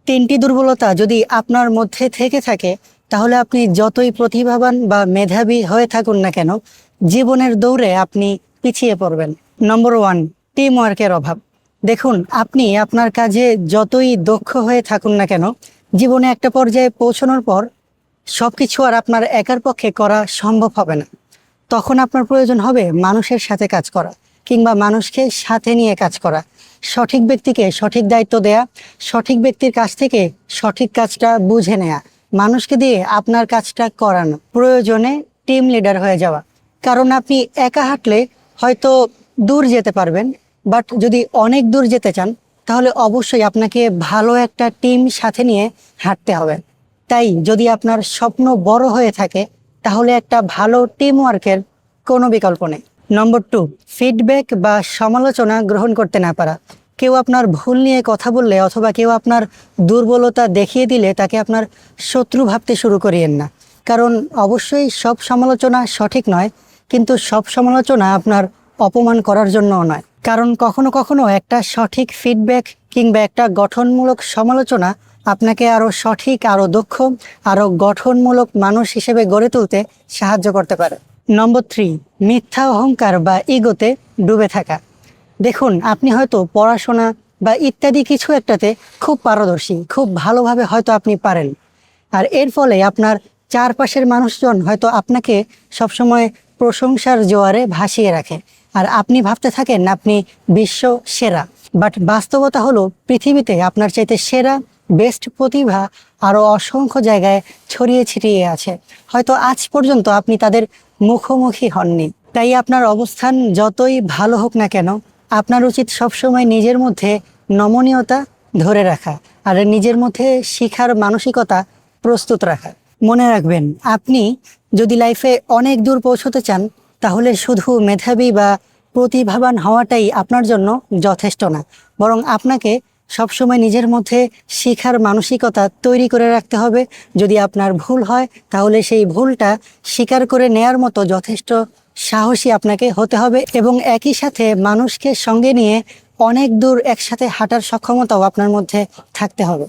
তিনটি দুর্বলতা যদি আপনার মধ্যে থেকে থাকে, তাহলে আপনি যতই প্রতিভাবান বা মেধাবী হয়ে থাকুন না কেন, জীবনের দৌড়ে আপনি পিছিয়ে পড়বেন। নম্বর 1, টিম ওয়ার্কের অভাব। দেখুন, আপনি আপনার কাজে যতই দক্ষ হয়ে থাকুন না কেন, জীবনে একটা পর্যায়ে পৌঁছানোর পর সবকিছু আর আপনার একার পক্ষে করা সম্ভব হবে না। তখন আপনার প্রয়োজন হবে মানুষের সাথে কাজ করা, কিংবা মানুষকে সাথে নিয়ে কাজ করা, সঠিক ব্যক্তিকে সঠিক দায়িত্ব দেয়া, সঠিক ব্যক্তির কাছ থেকে সঠিক কাজটা বুঝে নেয়া, মানুষকে দিয়ে আপনার কাজটা করানো, প্রয়োজনে টিম লিডার হয়ে যাওয়া। কারণ আপনি একা হাঁটলে হয়তো দূর যেতে পারবেন, বাট যদি অনেক দূর যেতে চান, তাহলে অবশ্যই আপনাকে ভালো একটা টিম সাথে নিয়ে হাঁটতে হবে। তাই যদি আপনার স্বপ্ন বড় হয়ে থাকে, তাহলে একটা ভালো টিম ওয়ার্কের কোনো বিকল্প নেই। নম্বর 2, ফিডব্যাক বা সমালোচনা গ্রহণ করতে না পারা। কেউ আপনার ভুল নিয়ে কথা বললে অথবা কেউ আপনার দুর্বলতা দেখিয়ে দিলে তাকে আপনার শত্রু ভাবতে শুরু করিয়েন না। কারণ অবশ্যই সব সমালোচনা সঠিক নয়, কিন্তু সব সমালোচনা আপনার অপমান করার জন্যও নয়। কারণ কখনো কখনো একটা সঠিক ফিডব্যাক কিংবা একটা গঠনমূলক সমালোচনা আপনাকে আরও সঠিক, আরও দক্ষ, আরও গঠনমূলক মানুষ হিসেবে গড়ে তুলতে সাহায্য করতে পারে। নম্বর 3, মিথ্যা অহংকার বা ইগোতে ডুবে থাকা। দেখুন, আপনি হয়তো পড়াশোনা বা ইত্যাদি কিছু একটাতে খুব পারদর্শী, খুব ভালোভাবে হয়তো আপনি পারেন, আর এর ফলে আপনার চারপাশের মানুষজন হয়তো আপনাকে সবসময় প্রশংসার জোয়ারে ভাসিয়ে রাখে, আর আপনি ভাবতে থাকেন আপনি বিশ্ব সেরা। বাট বাস্তবতা হলো, পৃথিবীতে আপনার চাইতে সেরা, বেস্ট প্রতিভা আরও অসংখ্য জায়গায় ছড়িয়ে ছিটিয়ে আছে। হয়তো আজ পর্যন্ত আপনি তাদের মুখোমুখি হননি। তাই আপনার অবস্থান যতই ভালো হোক না কেন, আপনার উচিত সবসময় নিজের মধ্যে নমনীয়তা ধরে রাখা, আর নিজের মধ্যে শিখার মানসিকতা প্রস্তুত রাখা। মনে রাখবেন, আপনি যদি লাইফে অনেক দূর পৌঁছতে চান, তাহলে শুধু মেধাবী বা প্রতিভাবান হওয়াটাই আপনার জন্য যথেষ্ট না, বরং আপনাকে সবসময় নিজের মধ্যে শিখার মানসিকতা তৈরি করে রাখতে হবে। যদি আপনার ভুল হয়, তাহলে সেই ভুলটা স্বীকার করে নেয়ার মতো যথেষ্ট সাহসী আপনাকে হতে হবে, এবং একই সাথে মানুষকে সঙ্গে নিয়ে অনেক দূর একসাথে হাঁটার সক্ষমতাও আপনার মধ্যে থাকতে হবে।